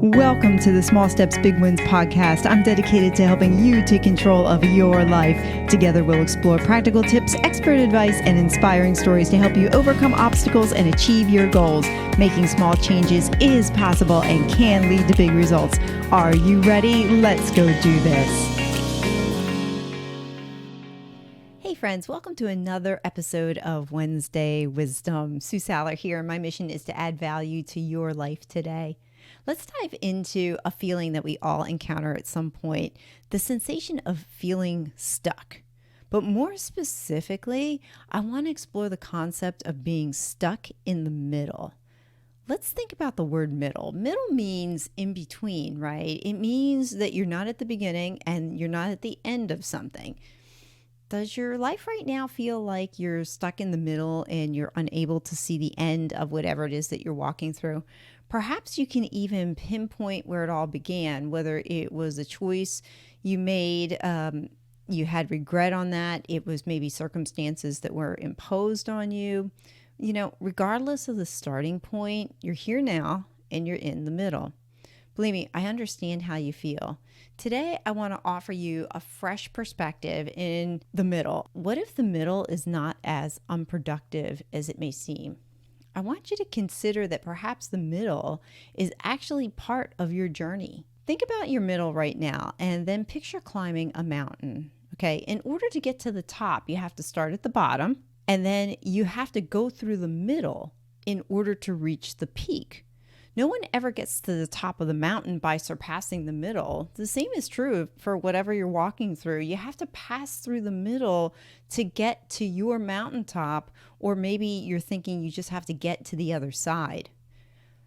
Welcome to the Small Steps, Big Wins podcast. I'm dedicated to helping you take control of your life. Together, we'll explore practical tips, expert advice, and inspiring stories to help you overcome obstacles and achieve your goals. Making small changes is possible and can lead to big results. Are you ready? Let's go do this. Hey friends, welcome to another episode of Wednesday Wisdom. Sue Saller here. My mission is to add value to your life today. Let's dive into a feeling that we all encounter at some point, the sensation of feeling stuck. But more specifically, I want to explore the concept of being stuck in the middle. Let's think about the word middle. Middle means in between, right? It means that you're not at the beginning and you're not at the end of something. Does your life right now feel like you're stuck in the middle and you're unable to see the end of whatever it is that you're walking through? Perhaps you can even pinpoint where it all began, whether it was a choice you made, you had regret on that, it was maybe circumstances that were imposed on you. You know, regardless of the starting point, you're here now and you're in the middle. Believe me, I understand how you feel. Today, I want to offer you a fresh perspective in the middle. What if the middle is not as unproductive as it may seem? I want you to consider that perhaps the middle is actually part of your journey. Think about your middle right now and then picture climbing a mountain. Okay, in order to get to the top, you have to start at the bottom and then you have to go through the middle in order to reach the peak. No one ever gets to the top of the mountain by surpassing the middle. The same is true for whatever you're walking through. You have to pass through the middle to get to your mountaintop, or maybe you're thinking you just have to get to the other side.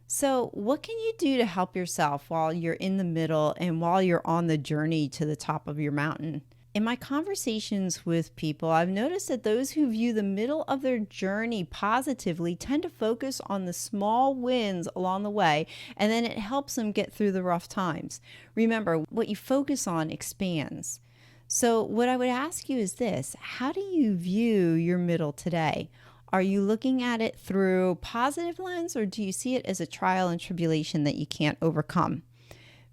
So what can you do to help yourself while you're in the middle and while you're on the journey to the top of your mountain? In my conversations with people, I've noticed that those who view the middle of their journey positively tend to focus on the small wins along the way, and then it helps them get through the rough times. Remember, what you focus on expands. So what I would ask you is this: how do you view your middle today? Are you looking at it through a positive lens, or do you see it as a trial and tribulation that you can't overcome?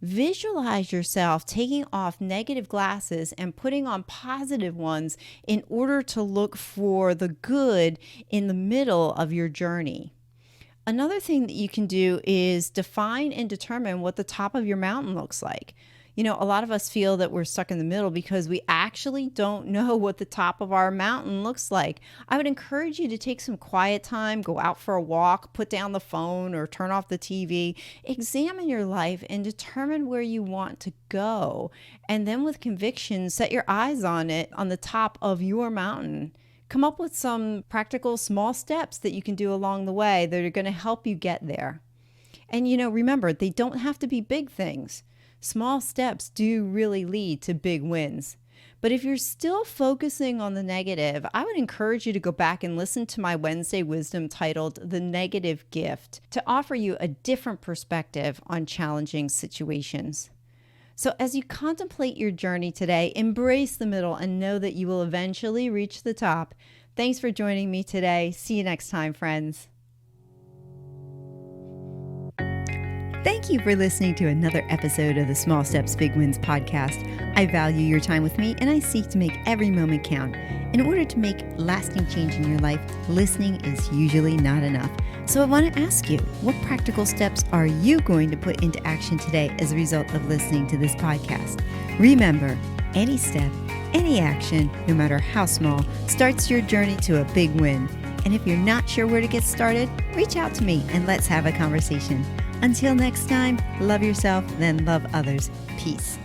Visualize yourself taking off negative glasses and putting on positive ones in order to look for the good in the middle of your journey. Another thing that you can do is define and determine what the top of your mountain looks like. You know, a lot of us feel that we're stuck in the middle because we actually don't know what the top of our mountain looks like. I would encourage you to take some quiet time, go out for a walk, put down the phone or turn off the TV, examine your life and determine where you want to go. And then with conviction, set your eyes on it on the top of your mountain. Come up with some practical small steps that you can do along the way that are going to help you get there. And, you know, remember, they don't have to be big things. Small steps do really lead to big wins. But if you're still focusing on the negative, I would encourage you to go back and listen to my Wednesday Wisdom titled The Negative Gift to offer you a different perspective on challenging situations. So as you contemplate your journey today, embrace the middle and know that you will eventually reach the top. Thanks for joining me today. See you next time, friends. Thank you for listening to another episode of the Small Steps, Big Wins podcast. I value your time with me and I seek to make every moment count. In order to make lasting change in your life, listening is usually not enough. So I want to ask you, what practical steps are you going to put into action today as a result of listening to this podcast? Remember, any step, any action, no matter how small, starts your journey to a big win. And if you're not sure where to get started, reach out to me and let's have a conversation. Until next time, love yourself, then love others. Peace.